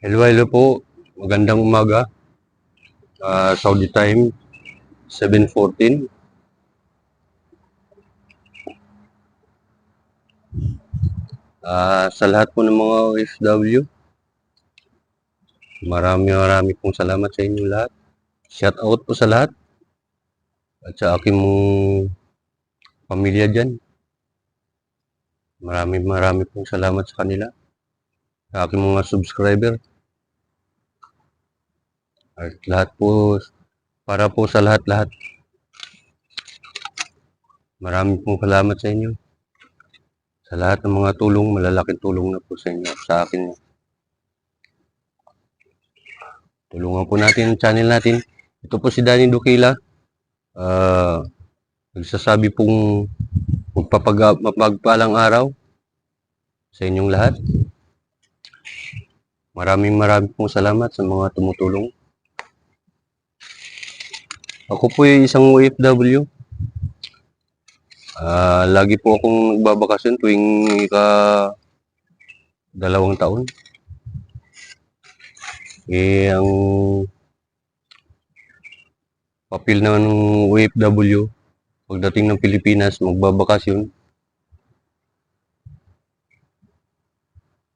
Hello po. Magandang umaga. Saudi time, 7:14. Sa lahat po ng mga OFW, marami pong salamat sa inyo lahat. Shout out po sa lahat at sa aking pamilya dyan. Marami pong salamat sa kanila. Sa aking mga subscriber. At lahat po, para po sa lahat-lahat. Marami pong salamat sa inyo. Sa lahat ng mga tulong, malalaking tulong na po sa inyo, sa akin. Tulungan po natin ang channel natin. Ito po si Danny Dukila. Nagsasabi pong mapagpalang araw sa inyong lahat. Maraming pong salamat sa mga tumutulong. Ako po yung isang OFW. Lagi po akong nagbabakasyon tuwing dalawang taon. Ang papel ng OFW, pagdating ng Pilipinas, magbabakasyon,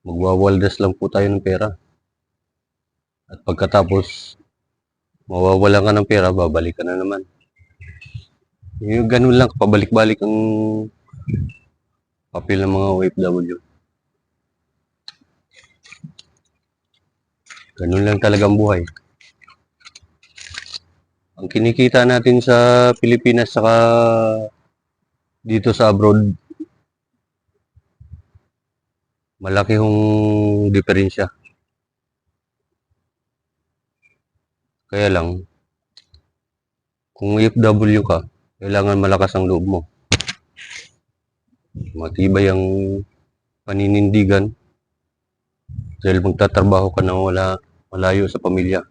magwawaldas lang po tayo ng pera. At pagkatapos, mawawalan ka ng pera, babalik ka na naman. Yung ganun lang, pabalik-balik ang papel ng mga OFW. Ganun lang talagang buhay. Ang kinikita natin sa Pilipinas saka dito sa abroad, malaki hong diferensya. Kaya lang, kung OFW ka, kailangan malakas ang loob mo. Matibay ang paninindigan dahil magtatrabaho ka nang malayo sa pamilya.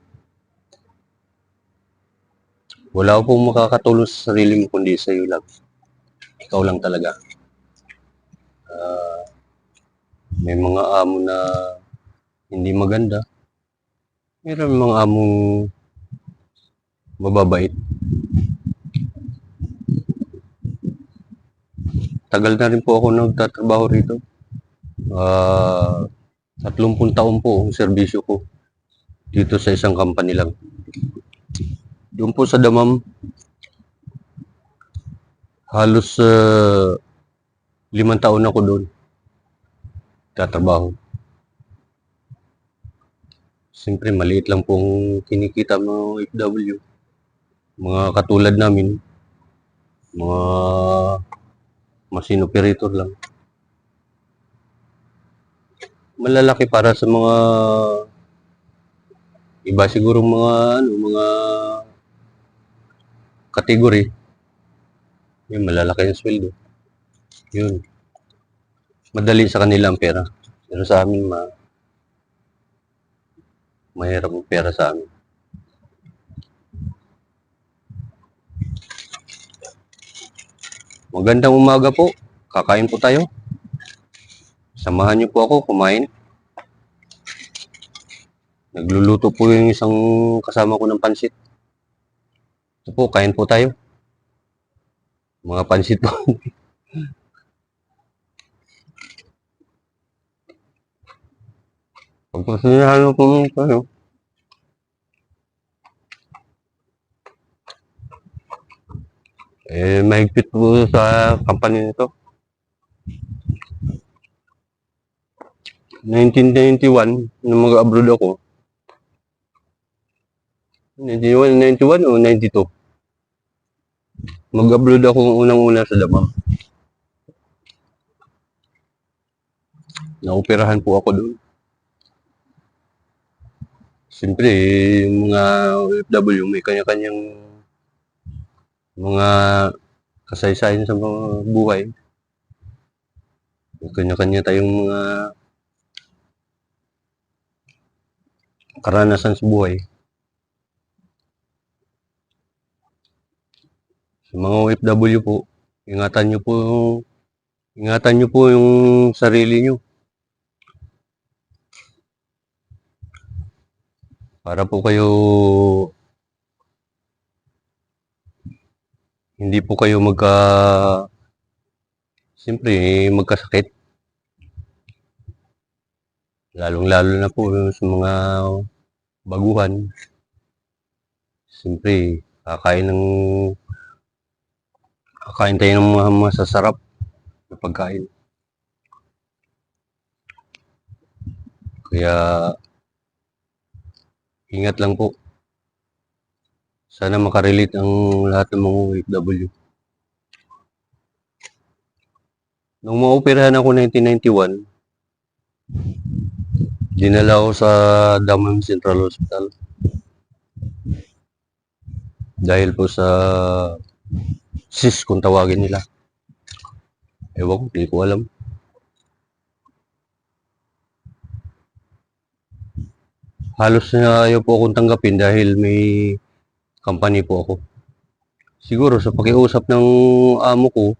Wala pong makakatulong sa sarili mo kundi sa iyo lang. Ikaw lang talaga. May mga amo na hindi maganda. Meron mga among mababait. Tagal na rin po ako nagtatrabaho rito. 30 taon po ang serbisyo ko dito sa isang company lang. Doon po sa Damam, halos 5 taon ako doon tatrabaho. Siyempre, maliit lang pong kinikita mga OFW. Mga katulad namin, mga machine operator lang. Malalaki para sa mga iba siguro mga category. Yun, malalaki ang sweldo. Yun. Madali sa kanila ang pera. Pero sa amin, mahirap ang pera sa amin. Magandang umaga po. Kakain po tayo. Samahan niyo po ako kumain. Nagluluto po yung isang kasama ko ng pansit. Ito po, kain po tayo. Mga pansit po. Pagpasinahan mo po tayo. Mahigpit po sa company nito. 1991, nung mag-abroad ako. 91 o 92. Mag-abroad ako unang-una sa Damam. Naoperahan po ako doon. Siyempre, yung mga OFW may kanya-kanyang mga kasaysayan sa mga buhay. May kanya-kanya tayong mga karanasan sa buhay. Sa mga OFW po, ingatan nyo po yung sarili nyo. para po kayo, hindi po kayo siyempre, magkasakit. Lalong-lalo na po sa mga baguhan. Siyempre, kakain tayo ng mga masasarap na pagkain. Kaya, ingat lang po. Sana makarelate ang lahat ng mga OFW. Nung maoperahan ako 1991, dinala ako sa Damam Central Hospital. Dahil po sa CIS kung tawagin nila. Ewan ko, hindi ko alam. Halos na ayaw po akong tanggapin dahil may company po ako. Siguro sa pakiusap ng amo ko,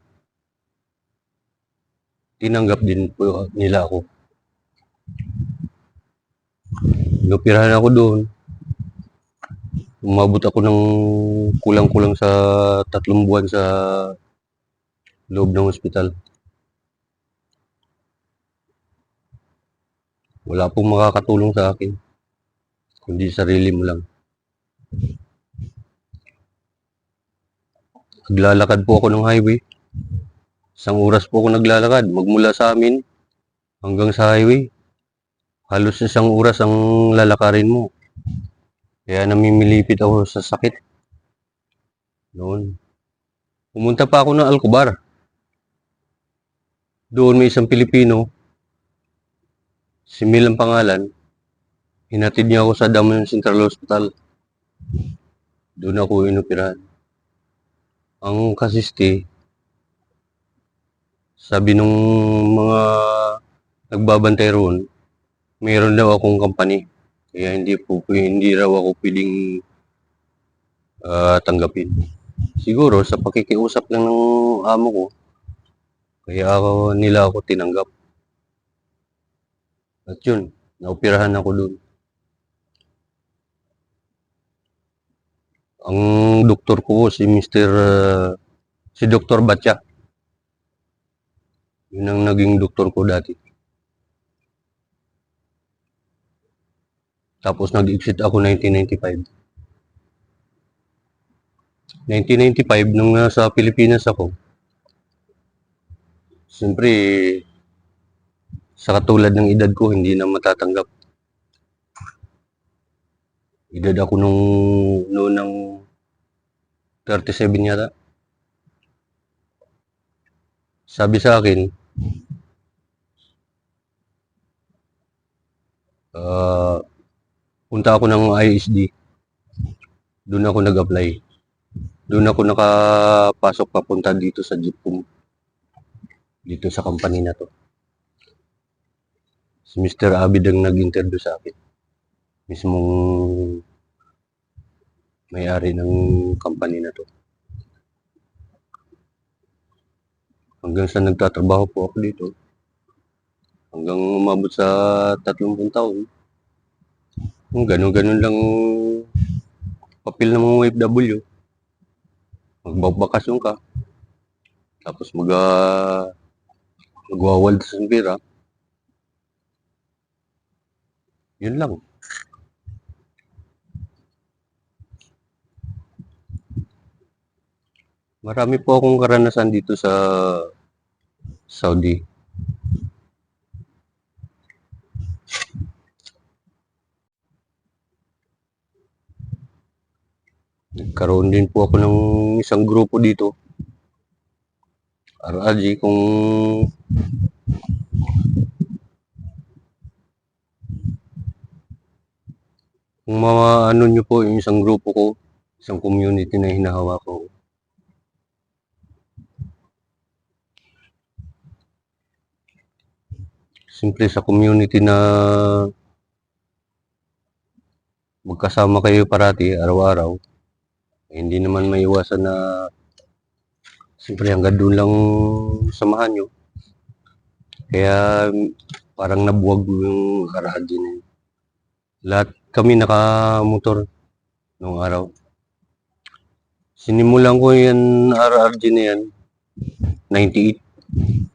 tinanggap din po nila ako. Inoperahan ako doon. Umabot ako ng kulang-kulang sa 3 buwan sa loob ng ospital. Wala pong makakatulong sa akin, kundi sarili mo lang. Naglalakad po ako ng highway. 1 oras po ako naglalakad, magmula sa amin hanggang sa highway. Halos 1 oras ang lalakarin mo. Kaya namimilipit ako sa sakit. Noon. Pumunta pa ako ng Alcobar. Doon may isang Pilipino, si Mil ang pangalan. Hinatid niya ako sa Damam Central Hospital. Doon ako inoperahan. Ang kasiste, sabi nung mga nagbabantay roon, mayroon daw akong company. Kaya hindi raw ako pwedeng tanggapin. Siguro sa pakikiusap lang ng amo ko, kaya nila ako tinanggap. At yun, naoperahan ako doon. Ang doktor ko si Dr. Batya. Yun ang naging doktor ko dati. Tapos nag-exit ako 1995. 1995, nung nasa Pilipinas ako, siyempre, sa katulad ng edad ko, hindi na matatanggap. Edad ako noon ng 37 yata. Sabi sa akin, punta ako ng ISD. Doon ako nag-apply. Doon ako nakapasok papunta dito sa Jeepcom. Dito sa company na to. Si Mr. Abid ang nag-interview sa akin. Mismong may-ari ng company na to. Hanggang sa nagtatrabaho po ako dito. Hanggang umabot sa 30 taon. Ganun-ganun lang papel ng mga OFW. Magbabakasyon ka. Tapos magwawald sa pera. Yun lang. Marami po akong karanasan dito sa Saudi. Nagkaroon din po ako ng isang grupo dito. RRG, kung maano nyo po yung isang grupo ko, isang community na hinahawa ko. Simple sa community na magkasama kayo parati, araw-araw. Hindi naman maiwasan na siyempre hanggang doon lang samahan nyo. Kaya parang nabuwag yung RRG na yun. Lahat kami nakamotor nung araw. Sinimulan ko yan RRG na yan, 98.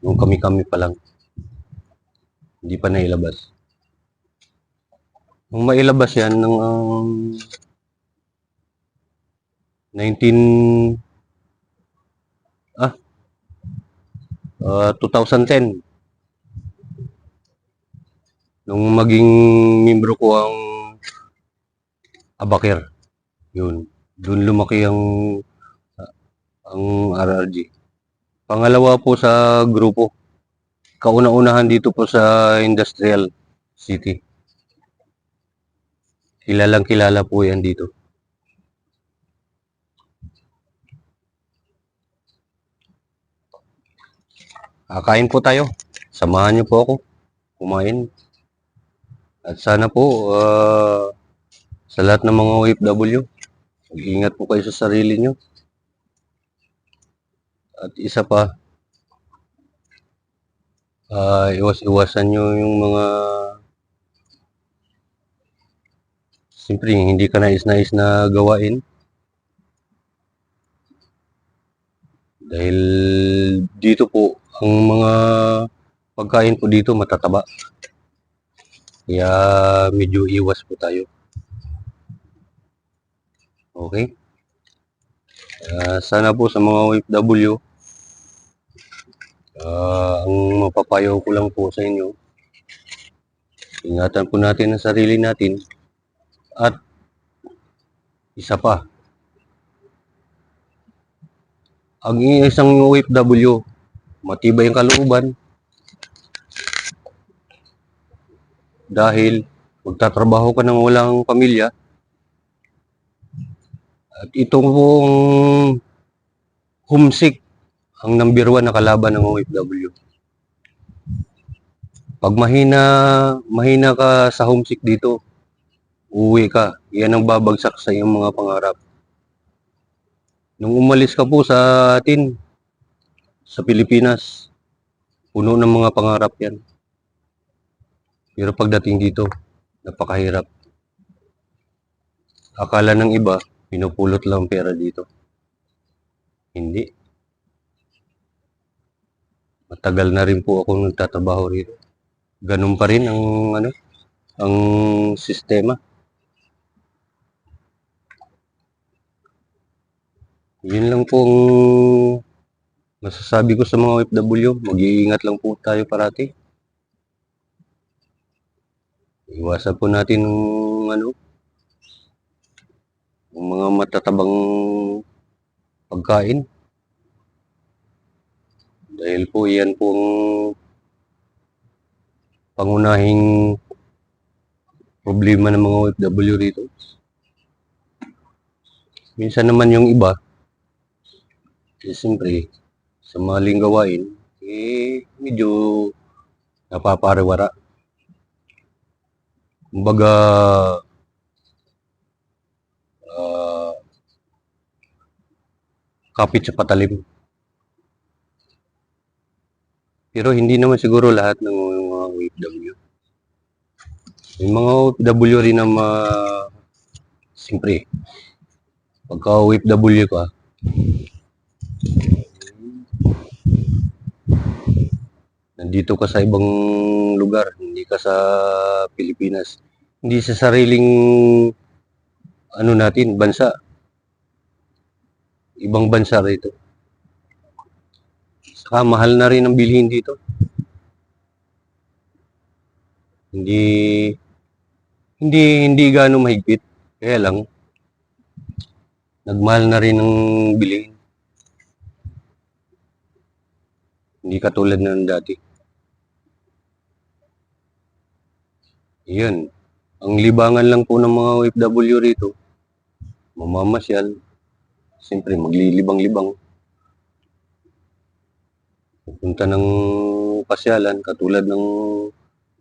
Nung kami-kami pa lang. Hindi pa nailabas. Nung mailabas yan, ng 2010. Nung maging membro ko ang Abacare. Yun. Doon lumaki ang RRG. Pangalawa po sa grupo. Kauna-unahan dito po sa Industrial City. Kilalang kilala po yan dito. Kain po tayo. Samahan niyo po ako kumain. At sana po sa lahat ng mga OFW, mag-ingat po kayo sa sarili nyo. At isa pa, iwas-iwasan nyo yung mga siyempre hindi ka nais-nais na gawain. Dahil dito po, ang mga pagkain po dito matataba. Kaya medyo iwas po tayo. Okay? Sana po sa mga OFW, ang mapapayo ko lang po sa inyo, ingatan po natin ang sarili natin. At isa pa, ang isang OFW, matibay ang kalooban dahil magtatrabaho ka ng walang pamilya. At itong pong homesick ang number 1 na kalaban ng OFW. Pag mahina ka sa homesick dito, uwi ka. Yan ang babagsak sa iyong mga pangarap. Nung umalis ka po sa atin, sa Pilipinas, puno ng mga pangarap yan. Pero pagdating dito, napakahirap. Akala ng iba, pinupulot lang pera dito. Hindi. Matagal na rin po ako nagtatrabaho rito. Ganun pa rin ang sistema. Yun lang po ang masasabi ko sa mga OFW. Mag-iingat lang po tayo parati. Iwasan po natin ang mga matatabang pagkain. Dahil po yan po ang pangunahing problema ng mga OFW rito. Minsan naman yung iba, siyempre, sa maling gawain, medyo napapariwara. Kumbaga, kapit sa patalim. Pero hindi naman siguro lahat ng mga OFW. May mga OFW rin na siyempre, pagka OFW ka, nandito ka sa ibang lugar, hindi ka sa Pilipinas. Hindi sa sariling natin, bansa. Ibang bansa rito. Saka mahal na rin ang bilhin dito. Hindi gaano mahigpit. Kaya lang, nagmahal na rin ang bilhin. Hindi katulad ng dati. Yun. Ang libangan lang po ng mga OFW rito, mamamasyal, siyempre maglilibang-libang. Pupunta ng pasyalan, katulad ng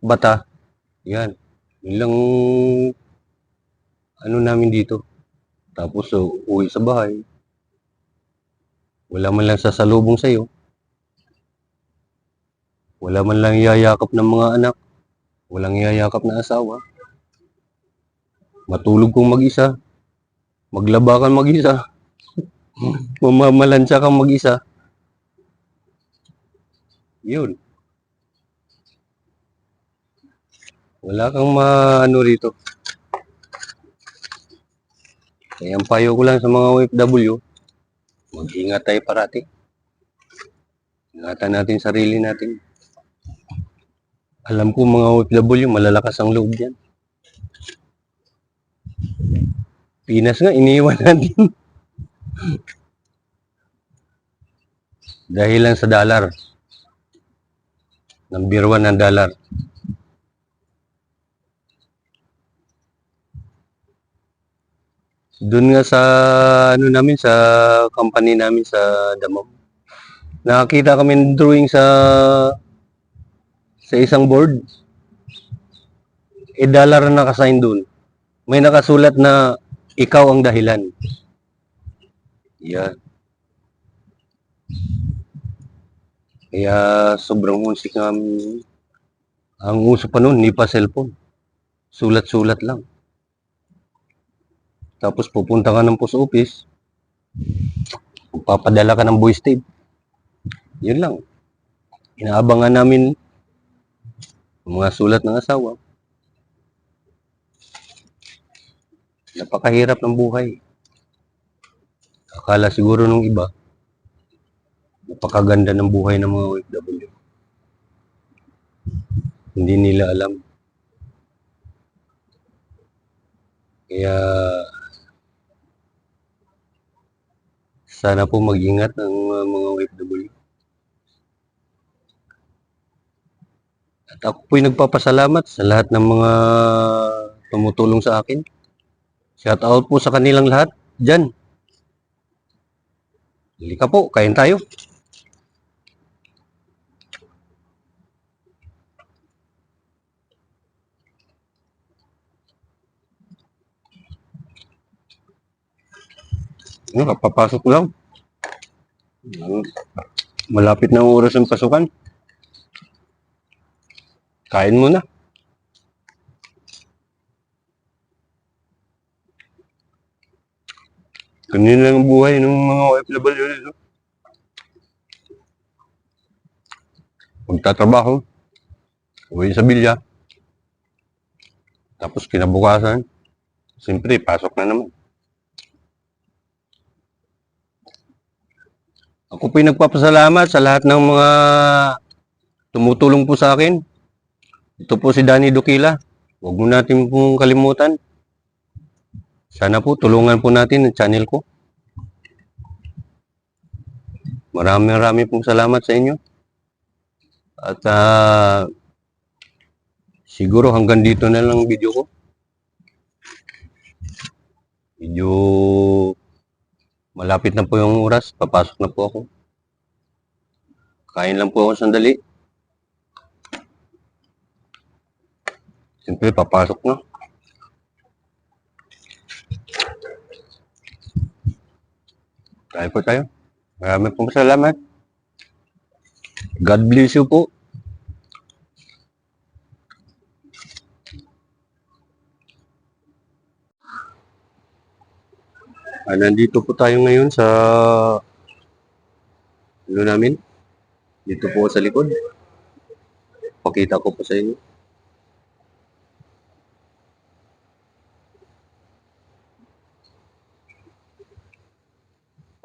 Bata. Yan. Yun lang namin dito. Tapos uwi sa bahay. Wala man lang sasalubong sa'yo. Wala man lang yayakap ng mga anak. Walang yayakap na asawa. Matulog kang mag-isa, maglaba kang mag-isa, mamamalansya kang mag-isa. Yun. Wala kang maano rito. Kaya ang payo ko lang sa mga OFW, mag-ingat tayo parati. Ingatan natin sarili natin. Alam ko mga OFW, malalakas ang loob yan. Pinas nga, iniwan natin. Dahil lang sa dollar. Number 1 ng dollar. Doon nga sa ano namin, sa company namin sa Damam. Nakakita kami ng drawing sa isang board. Dollar na nakasign doon. May nakasulat na ikaw ang dahilan. Yan. Kaya sobrang musik namin. Ang uso pa noon, hindi pa cellphone. Sulat-sulat lang. Tapos pupunta ka ng post office, papadala ka ng voice tape. Yun lang. Inaabangan namin mga sulat ng asawa. Napakahirap ng buhay. Akala siguro nung iba, napakaganda ng buhay ng mga OFW. Hindi nila alam. Kaya sana po mag-ingat ang mga OFW. At ako po'y nagpapasalamat sa lahat ng mga tumutulong sa akin. Shout out po sa kanilang lahat dyan. Halika po, kain tayo. Kapapasok lang. Malapit na ang oras ng pasukan. Kain muna. Ganyan lang ang buhay ng mga OFW dito. Magtatrabaho, uwi sa bilya, tapos kinabukasan, siyempre, pasok na naman. Ako po'y nagpapasalamat sa lahat ng mga tumutulong po sa akin. Ito po si Danny Dukila. Huwag mo natin pong kalimutan. Sana po tulungan po natin ang channel ko. Maraming pong salamat sa inyo. At siguro hanggang dito na lang video ko. Medyo malapit na po yung oras. Papasok na po ako. Kain lang po ako sandali. Siyempre, papasok na. Kain po tayo. Maraming pong salamat. God bless you po. Nandito po tayo ngayon sa ano namin. Dito po sa likod. Pakita ko po sa inyo.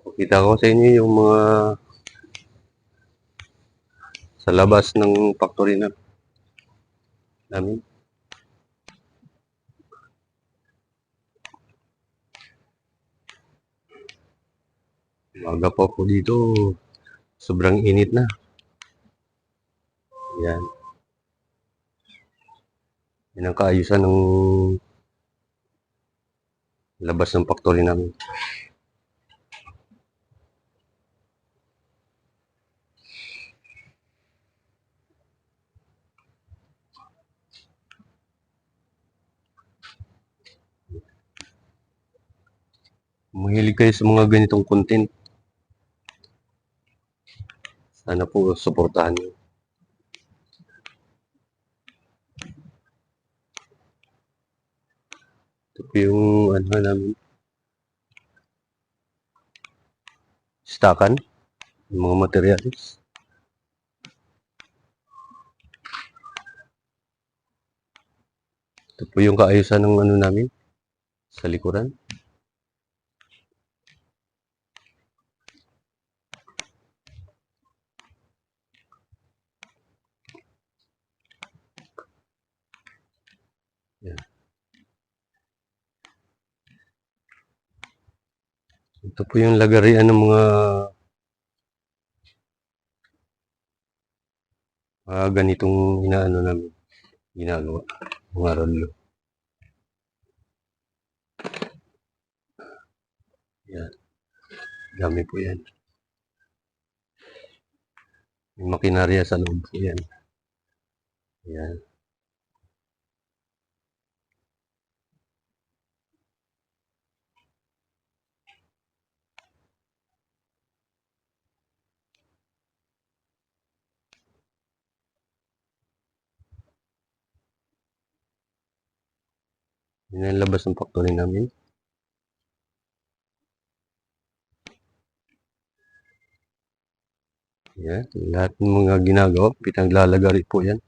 Pakita ko sa inyo yung mga sa labas ng factory namin. Umaga po ako dito. Sobrang init na. Yan. Yan ang kaayusan ng labas ng factory namin. Mahilig kayo sa mga ganitong content. Sana po suportahan niyo. Ito po yung ano namin, stakan, yung mga materials. Ito po yung kaayusan ng ano namin sa likuran. Yan. Ito po yung lagarian ng mga ganitong inaano namin, ginagawa, mga rolyo. Yan, dami po yan. May makinarya sa loob po yan. Yan. Yan ang labas ng factory namin. Yan, lahat ng mga ginagawa, pinaglalagari po yan.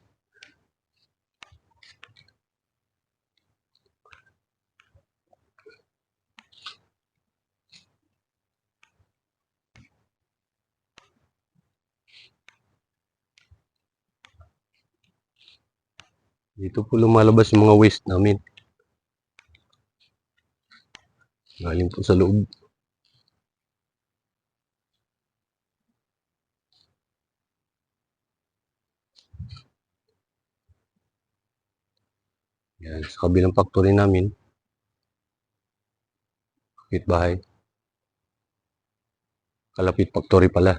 Dito po lumalabas yung mga waste namin. Galing po sa loob. Yan, sa kabilang factory namin, kapitbahay. Kalapit factory pala.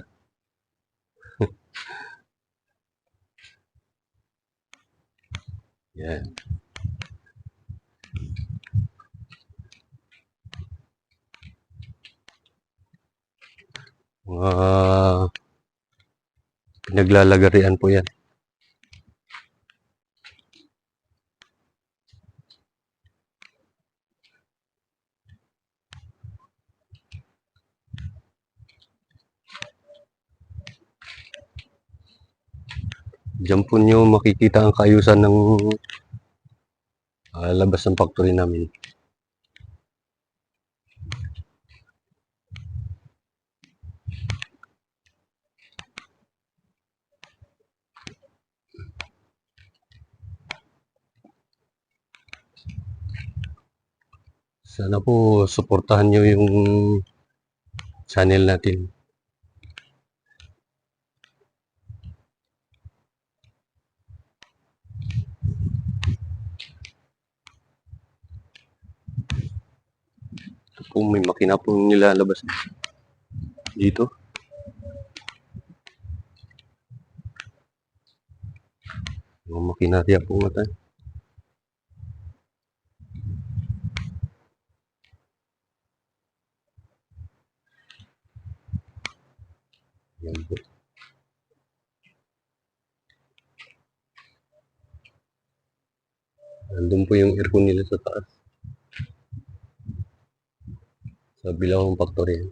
Yan. Mga pinaglalagarian po yan. Diyan po nyo makikita ang kaayusan ng labas ng factory namin. Sana po suportahan nyo yung channel natin. Ito po may makina po nilalabas dito. Mga makinarya po nga tayo. Yan po. Nandun po yung aircon nila sa taas. Sa bilawang factory.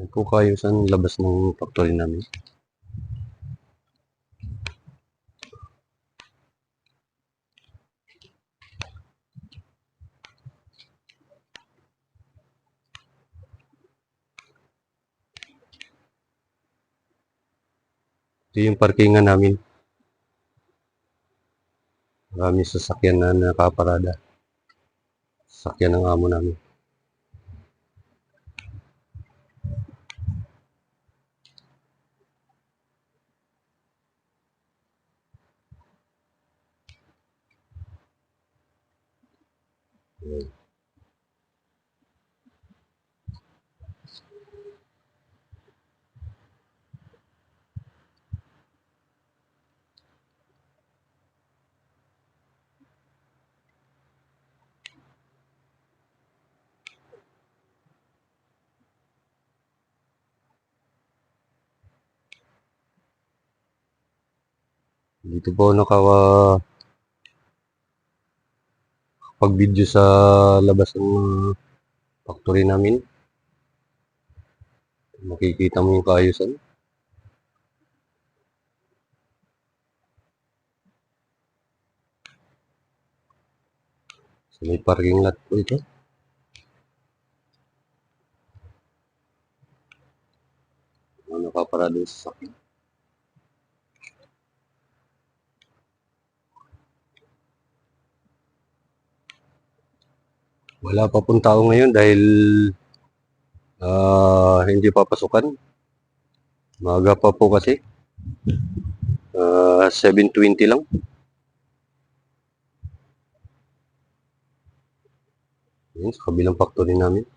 Yan po kaayusan labas ng factory namin. Ito yung parkingan namin. Maraming sasakyan na nakaparada. Sasakyan ng amo namin. Dito po nakapag-video sa labas ng factory namin. Makikita mo yung kaayusan. So, may parking lot po ito. Nakaparado yung sasakyan. Wala pa pong tao ngayon dahil hindi papasukan. Maaga pa po kasi. 7:20 lang. Yun, sa kabilang factory namin.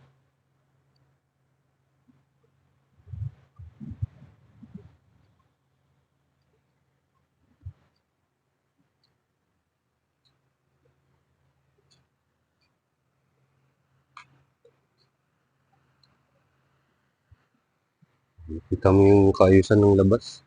Kita mo yung kaayusan ng labas.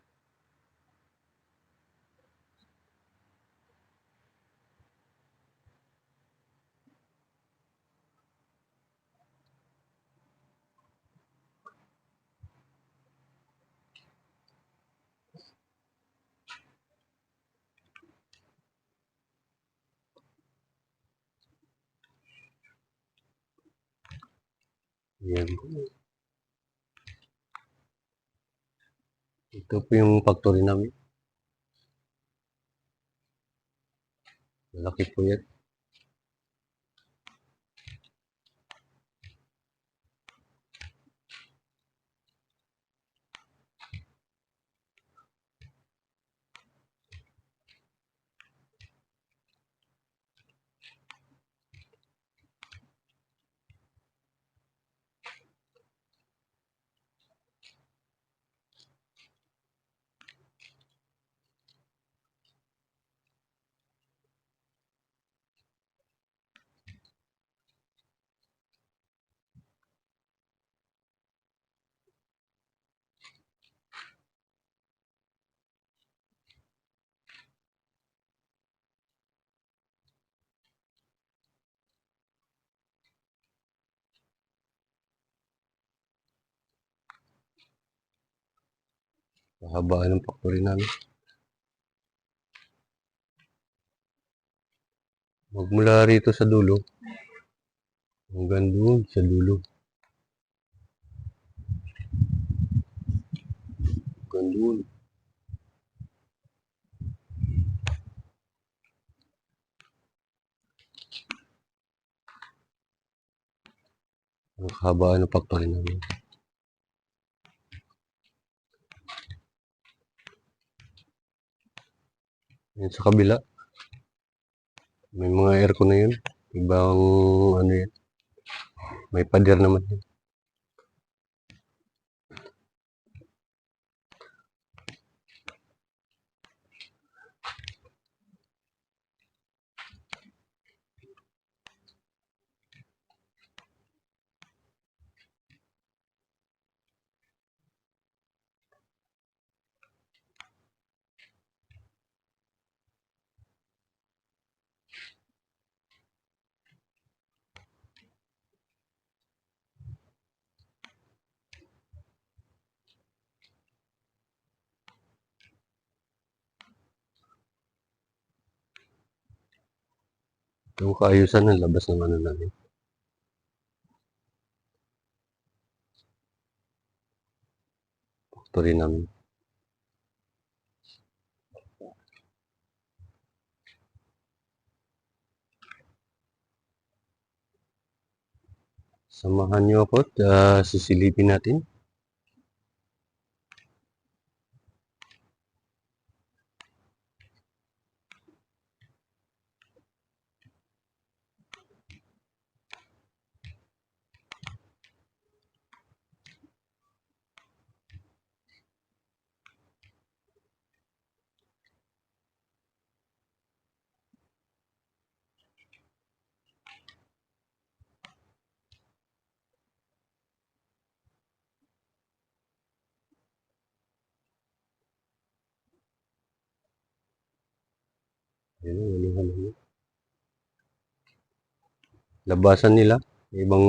Yan. Ito po yung factory namin. Malaki po yan. Kahabaan ng factory namin. Magmula rito sa dulo, hanggang doon sa dulo. Hanggang doon. Ang kahabaan ng factory namin. Yan sa kabila. May mga aircon na yun. Ibang ano yan. May pader naman yun. Yung kaayusan ng labas ng ano namin. Factory namin. Samahan nyo ako at sisilipin natin. Yan ang ano. Labasan nila. Ibang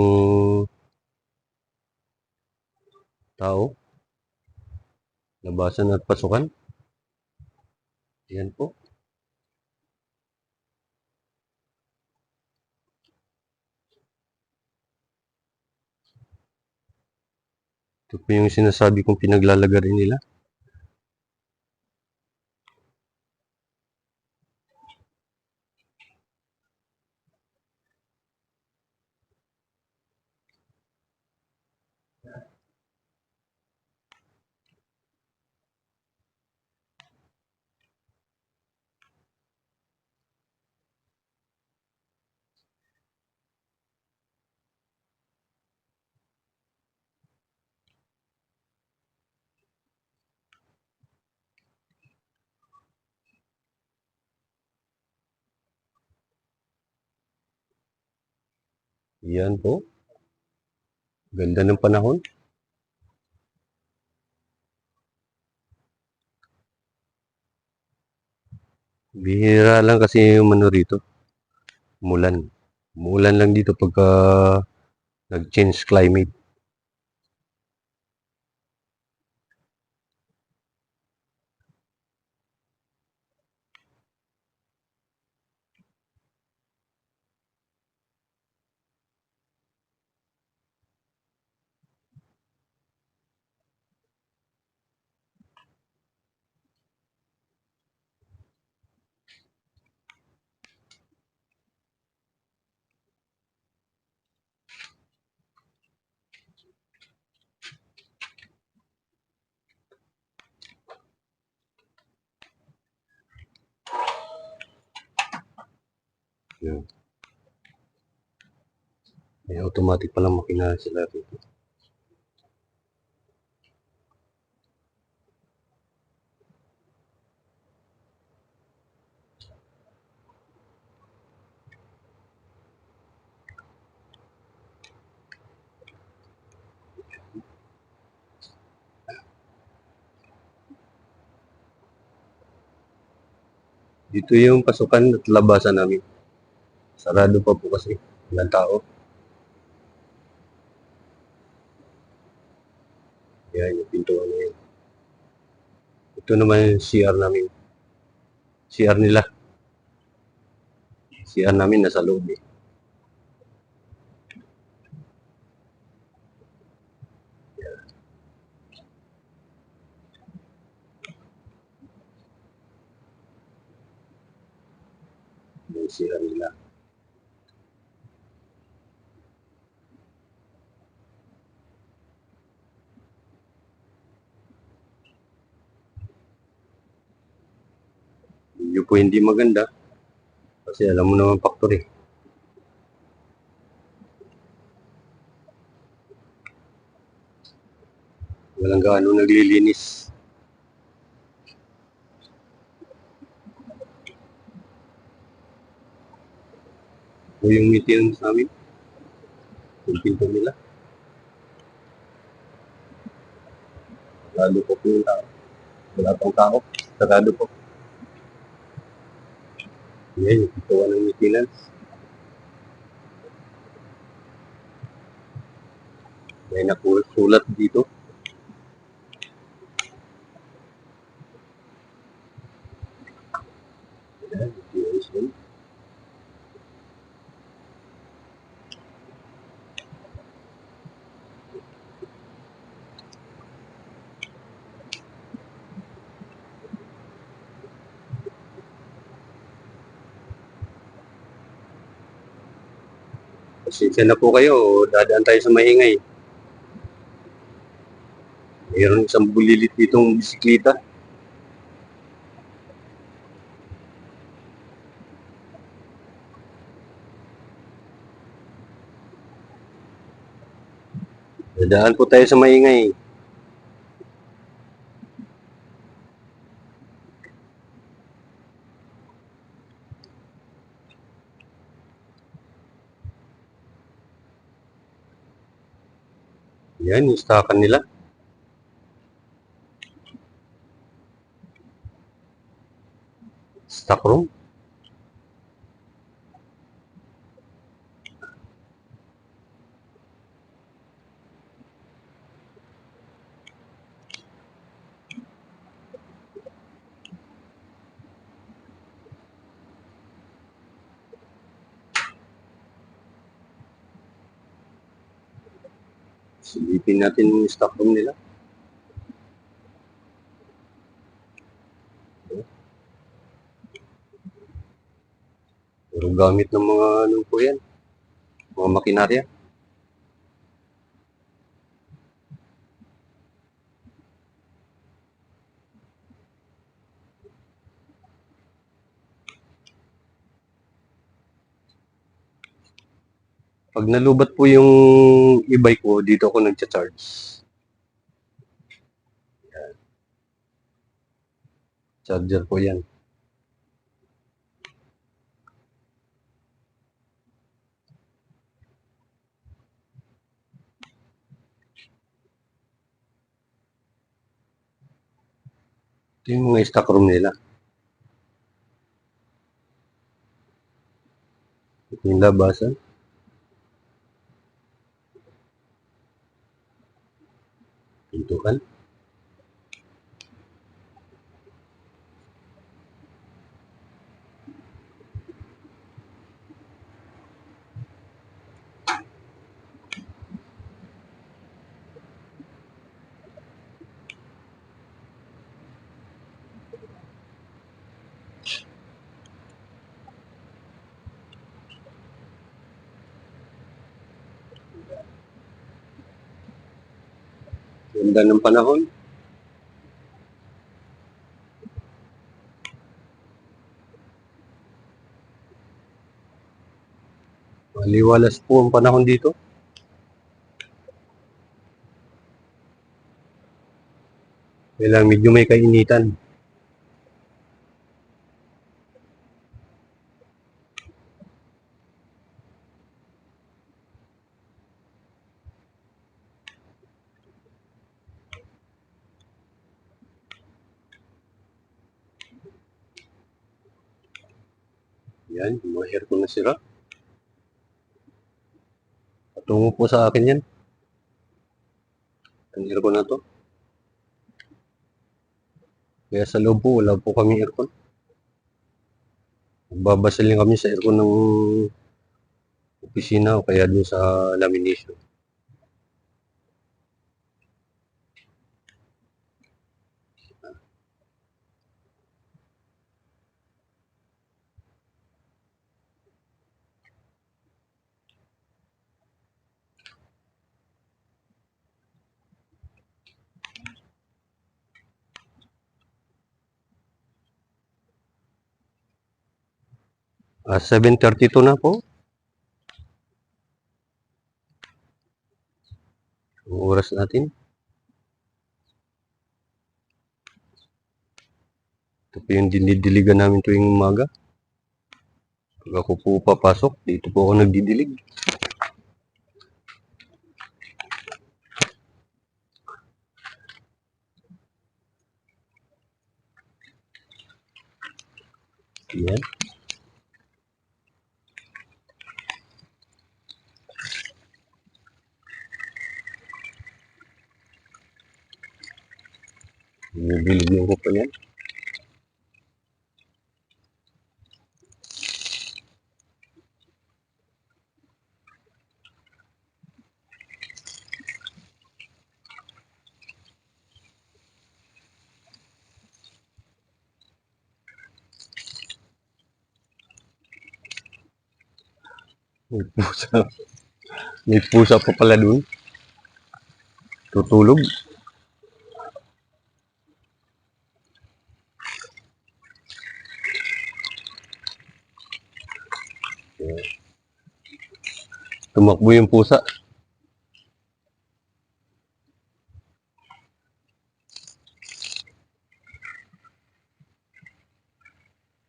tao. Labasan at pasukan. Yan po. Ito po yung sinasabi kong pinaglalagarin nila. Yan po. Ganda ng panahon. Bihira lang kasi yung ano rito. Umulan. Umulan lang dito pagka nag-change climate. Yan. May automatic palang makina sila rito. Dito yung pasukan at labasan namin. Sarado pa po kasi. Walang tao. Yan yung pintuan na yun. Ito naman yung CR namin. CR nila. CR namin nasa loob eh. Yung CR nila. Video po hindi maganda. Kasi alam mo naman factory. Walang gaano naglilinis. Ito yung maintenance namin. Yung pinto nila. Sarado po po yung tao. Wala pang tao. Sarado po. Yan yung pintuan ng maintenance. May nakusulat dito. Yan, yung pasensya na po kayo, dadaan tayo sa maingay. Mayroon isang bulilit ditong bisikleta. Dadaan po tayo sa maingay. Yan, yung stockan nila. Stock room. Silipin natin yung stock room nila. Puro gamit ng mga ano po yan, mga makinarya. Pag nalubat po yung e-bike ko, dito ako nagcha-charge. Charger po yan. Ito yung mga stock room nila. Ito yung labasan. Pintuan. Ganda ng panahon. Maliwalas po ang panahon dito. Kailangan medyo may kainitan. Yan, yung mga aircon na sira. Patungo po sa akin yan. Ang aircon na to. Kaya sa loob po, wala po kami aircon. Babasalin kami sa aircon ng opisina o kaya dun sa lamination. Ah, 7:32 na po. Ang oras natin. Ito po yung dinidiligan namin tuwing umaga. Pag ako po papasok, dito po ako nagdidilig. Yan. Binibilig ko pa yan. May pusa. May pusa pa pala dun. Tutulog. Tumakbo yung pusa.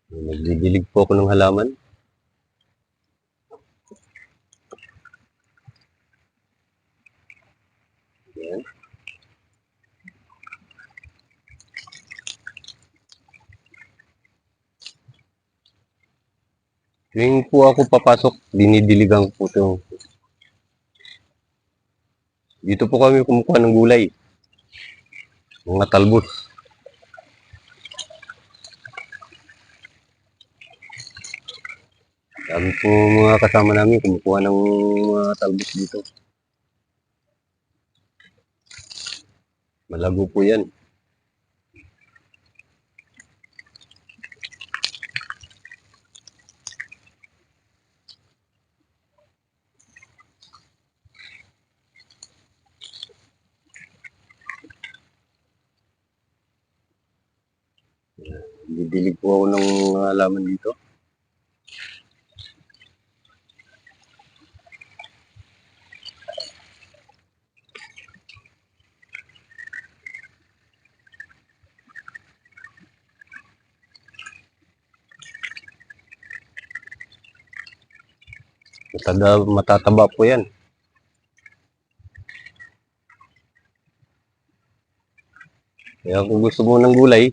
Nagdidilig po ako ng halaman. Yan. Tuwing po ako papasok, dinidiligan ko po ito. Dito po kami kumukuha ng gulay. Mga talbos. Dami po mga kasama namin kumukuha ng mga talbos dito. Malago po yan. Didilig po ako ng mga halaman dito. Matataba po yan. Kaya kung gusto mo ng gulay,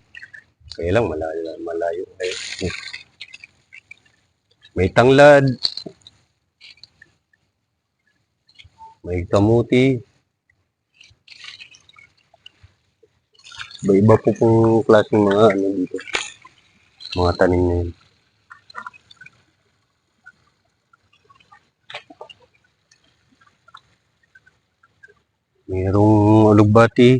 kaya lang malayo. May tanglad, may kamuti, iba-iba po pong klaseng mga ano dito, mga tanim na yun. Mayroong alugbati,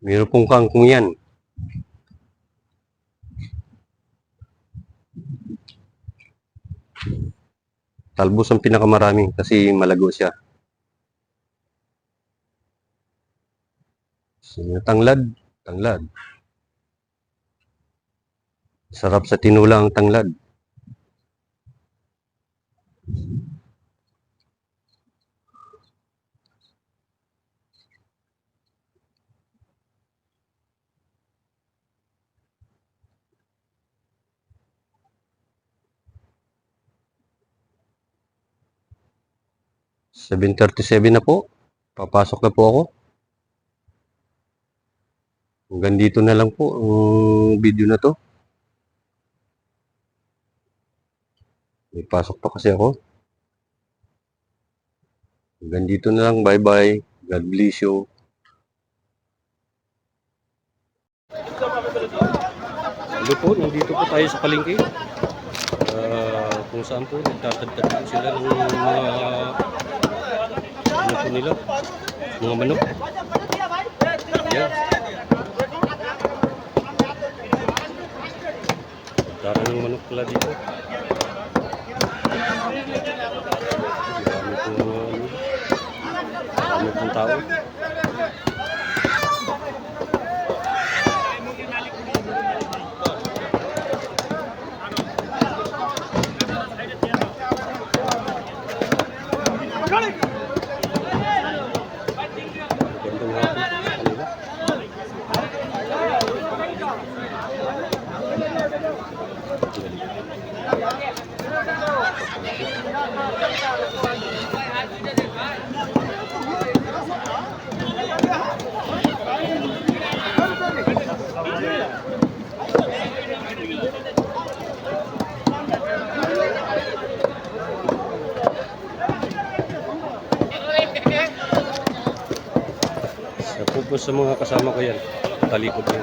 mayroon pong kangkong yan. Talbos ang pinakamarami kasi malago siya. Tanglad. Sarap sa tinula ang tanglad. (7:37) na po. Papasok na po ako. Hanggang dito na lang po ang video na to. May pasok pa kasi ako. Hanggang dito na lang. Bye-bye. God bless you. Hello po, nandito po tayo sa palengke. Kung saan po nagtatagtad po sila ng mga ano po nila, mga manok. Yan. Dami ng manok pala dito. Marami pong tao. Sa mga kasama ko yan, talikod yan.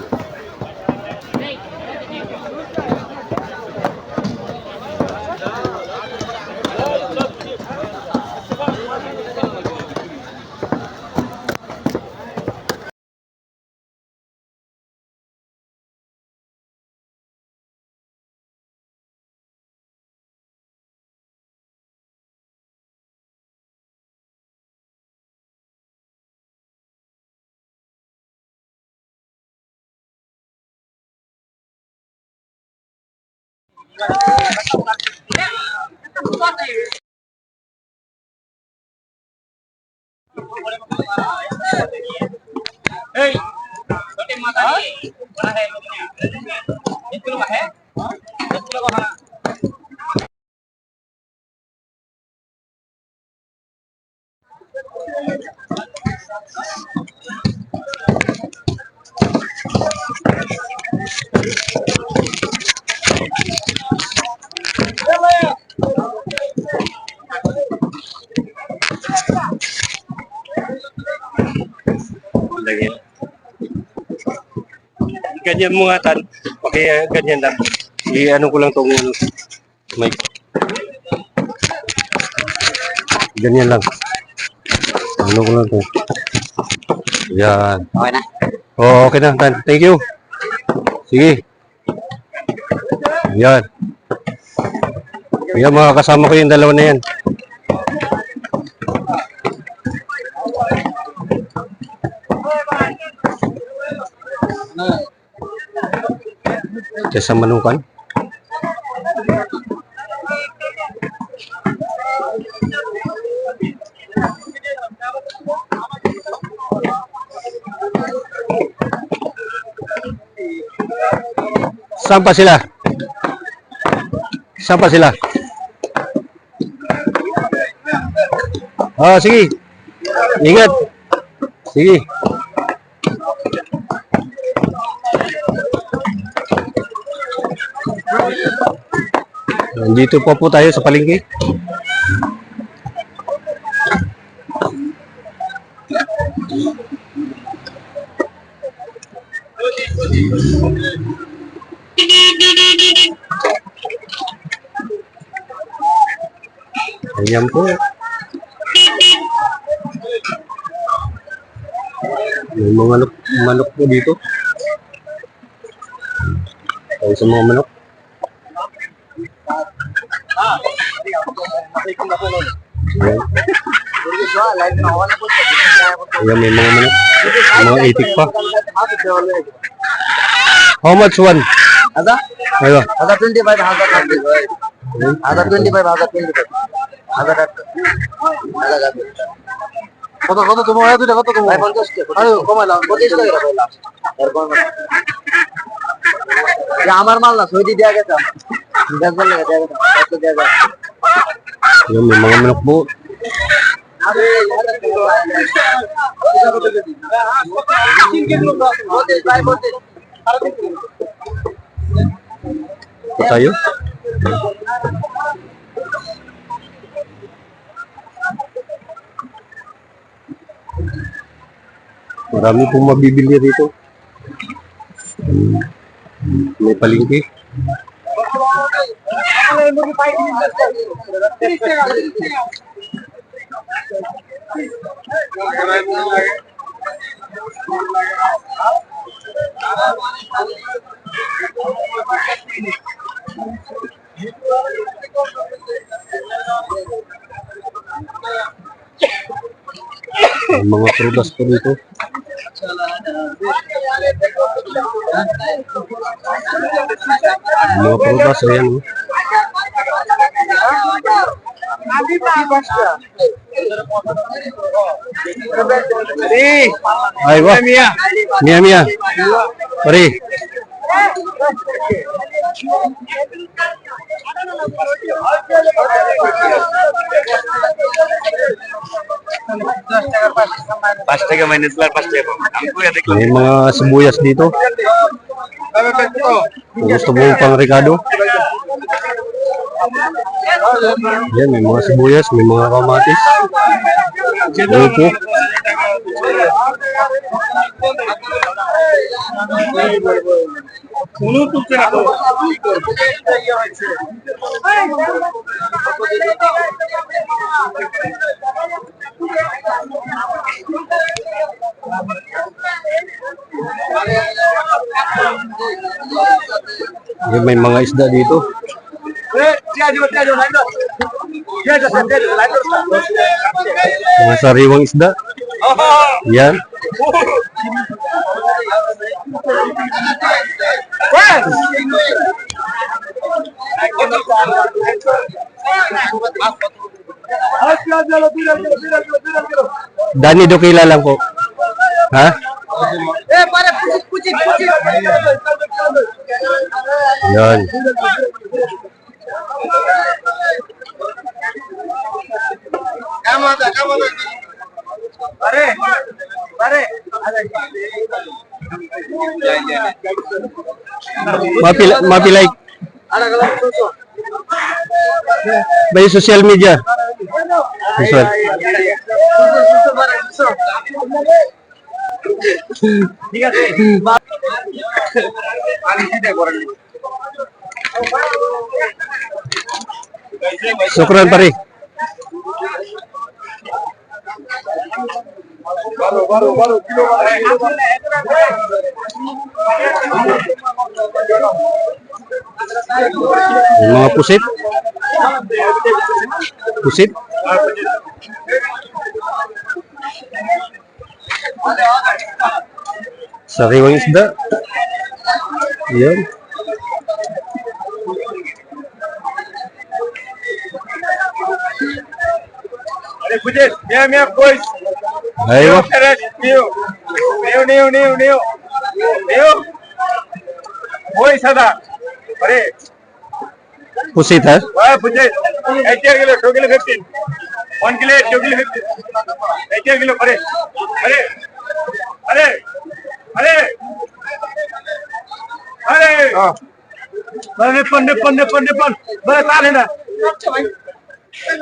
Hey, lagi. Ganyan mo nga tan. Okay, ganyan lang. I-ano ko lang tong mic. Ganyan lang. Ano ko lang to. Yan. Okay na. Oo, okay na tan. Thank you. Sige. Yan. Yan, mga kasama ko yung dalawa na yan. Sa Manukan. Saan pa sila? Saan pa sila? Oh, sige. Ingat. Sige. Nandito po tayo sa palengke. Ayan po. May mga manok po dito. Tayo sa mga manok. Ayan. Ayan, may mga manok. Mga itik pa. How much one? Ada? Ayo. Ada 25, ada 25. Ada 25, ada 25. Ada কত কত তোমার দুইটা কত তোমার 50 কে আরে কমাইলাম 25 টাকা কমাইলাম এরপর না আমার মাল না সইদি দেয়া গেছে আমার বল লাগা দেয়া গেছে কত দেয়া যায় Yung may mga manok po. আরে Pa tayo. Marami pong mabibili rito. May palengke. May mga prutas po dito. Mga prutas, ayan o. Ay, wah. Mia, Mia. Pare. Pasti ka minus lang, pasti po. May mga sibuyas dito. Kung gusto mo pang Ricardo. Yan, may mga sibuyas, may mga kamatis. Upo. Yan, may mga isda dito. Mga sariwang isda. Yan. Dani do kilala ko. Ha? Para pucit. Yan. Kamu ada. Pare. Mapilay. Ada kalau susu. By social media. Social. Susu barang susu. Sukran pare. Yung mga pusit. Pusit. Sariwang isda. Yan. Aywa. Pusit ha?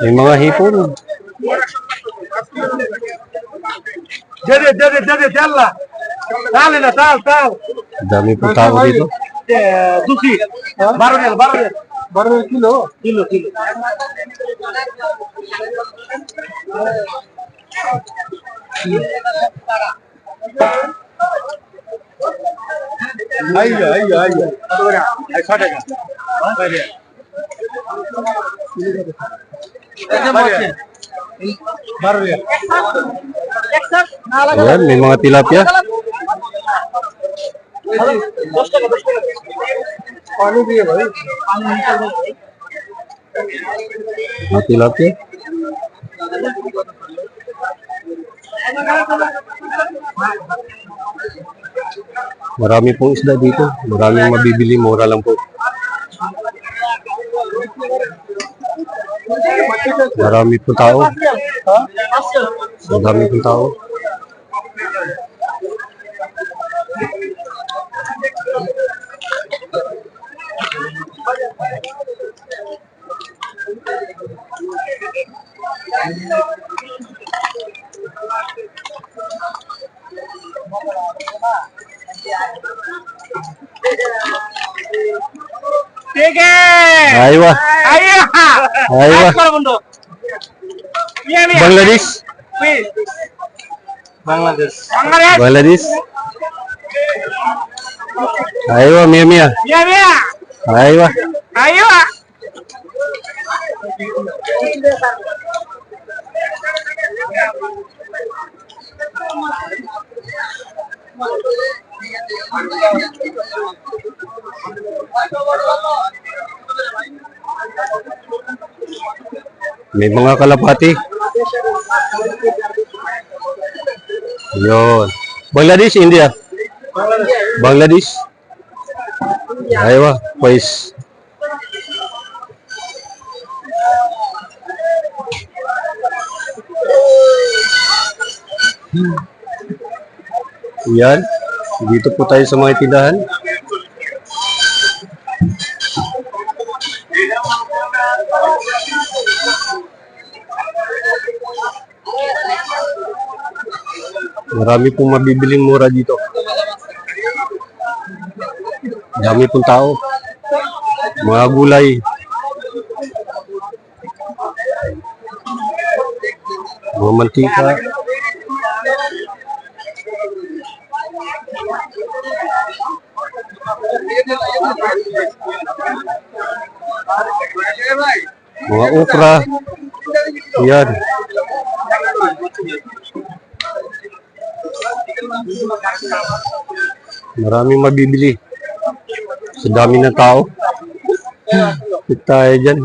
May mga hipon. Dami po tao dito. Baru kilo. Ayo. Baru ya. Ayan, may mga tilapia. पानी भी है भाई Mga tilapia. Marami pong isda dito. Maraming mabibili. Mura lang po. Marami po tao. Marami po tao. Aywa. Aywa. Bangladesh. Bangladesh. Aywa, Mia. Aywa. May mga kalapati. Yun. Bangladesh, India. Bangladesh. Aywa, pues. Yan. Dito po tayo sa mga tindahan. Marami pong mabibiling mura dito. Dami pong tao. Mga gulay. Mga mantika. Mga okra. Yan. Maraming mabibili. Sa dami ng tao. Sit tayo dyan.